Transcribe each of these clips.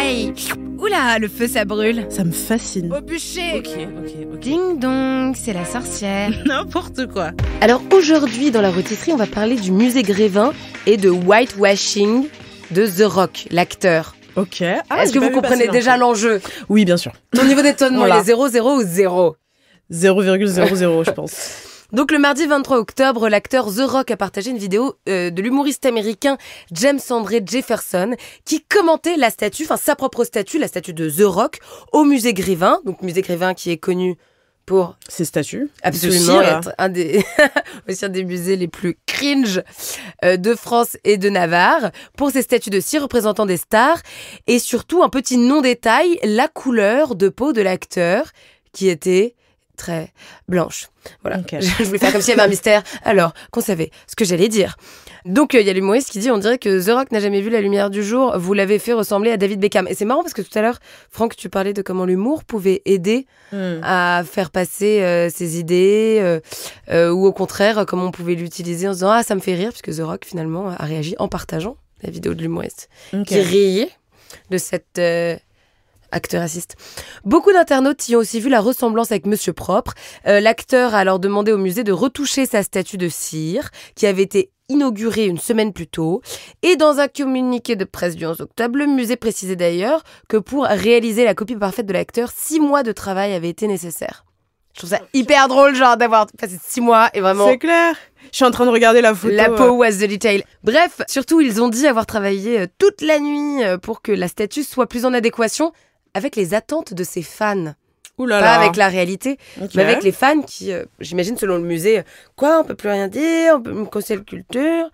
soleil. Oula, le feu ça brûle. Ça me fascine. Au bûcher. Ok. Ding dong, c'est la sorcière. N'importe quoi. Alors aujourd'hui, dans la rôtisserie, on va parler du musée Grévin et de whitewashing de The Rock, l'acteur. Ok. Est-ce que vous comprenez déjà l'enjeu? Oui, bien sûr. Ton niveau d'étonnement, Voilà. il est 0, 0 ou 0? 0,00, je pense. Donc le mardi 23 octobre, l'acteur The Rock a partagé une vidéo de l'humoriste américain James Andre Jefferson qui commentait la statue, enfin sa propre statue, la statue de The Rock, au musée Grévin. Donc musée Grévin qui est connu pour Ces statues. absolument être un des aussi un des musées les plus cringe de France et de Navarre, pour ses statues de cire représentant des stars et surtout un petit non-détail, la couleur de peau de l'acteur qui était très blanche. Voilà, Okay. Je voulais faire comme s'il y avait un mystère, alors qu'on savait ce que j'allais dire. Donc il y a l'humoriste qui dit, on dirait que The Rock n'a jamais vu la lumière du jour, vous l'avez fait ressembler à David Beckham. Et c'est marrant parce que tout à l'heure, Franck, tu parlais de comment l'humour pouvait aider à faire passer ses idées, ou au contraire, comment on pouvait l'utiliser en se disant « Ah, ça me fait rire », puisque The Rock finalement a réagi en partageant la vidéo de l'humoriste qui riait de cette... acteur raciste. Beaucoup d'internautes y ont aussi vu la ressemblance avec Monsieur Propre. L'acteur a alors demandé au musée de retoucher sa statue de cire, qui avait été inaugurée une semaine plus tôt. Et dans un communiqué de presse du 11 octobre, le musée précisait d'ailleurs que pour réaliser la copie parfaite de l'acteur, 6 mois de travail avaient été nécessaires. Je trouve ça hyper drôle, genre, d'avoir passé 6 mois et vraiment... C'est clair. Je suis en train de regarder la photo. La peau was the detail. Bref, surtout, ils ont dit avoir travaillé toute la nuit pour que la statue soit plus en adéquation avec les attentes de ses fans. Ouh là Pas là. avec la réalité, Ok. mais avec les fans qui, j'imagine, selon le musée, quoi, on peut plus rien dire, on peut me cancel culture.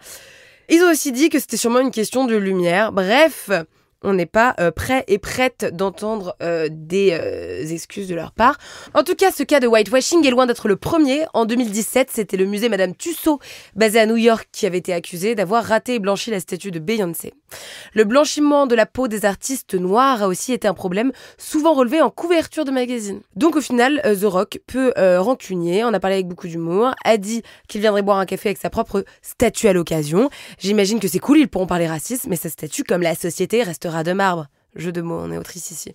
Ils ont aussi dit que c'était sûrement une question de lumière. Bref, on n'est pas prêt et prête d'entendre des excuses de leur part. En tout cas, ce cas de whitewashing est loin d'être le premier. En 2017, c'était le musée Madame Tussauds, basé à New York, qui avait été accusé d'avoir raté et blanchi la statue de Beyoncé. Le blanchiment de la peau des artistes noirs a aussi été un problème, souvent relevé en couverture de magazines. Donc au final, The Rock, peu rancunier, en a parlé avec beaucoup d'humour, a dit qu'il viendrait boire un café avec sa propre statue à l'occasion. J'imagine que c'est cool, ils pourront parler racisme, mais sa statue, comme la société, restera de marbre. Jeu de mots, on est autrice ici.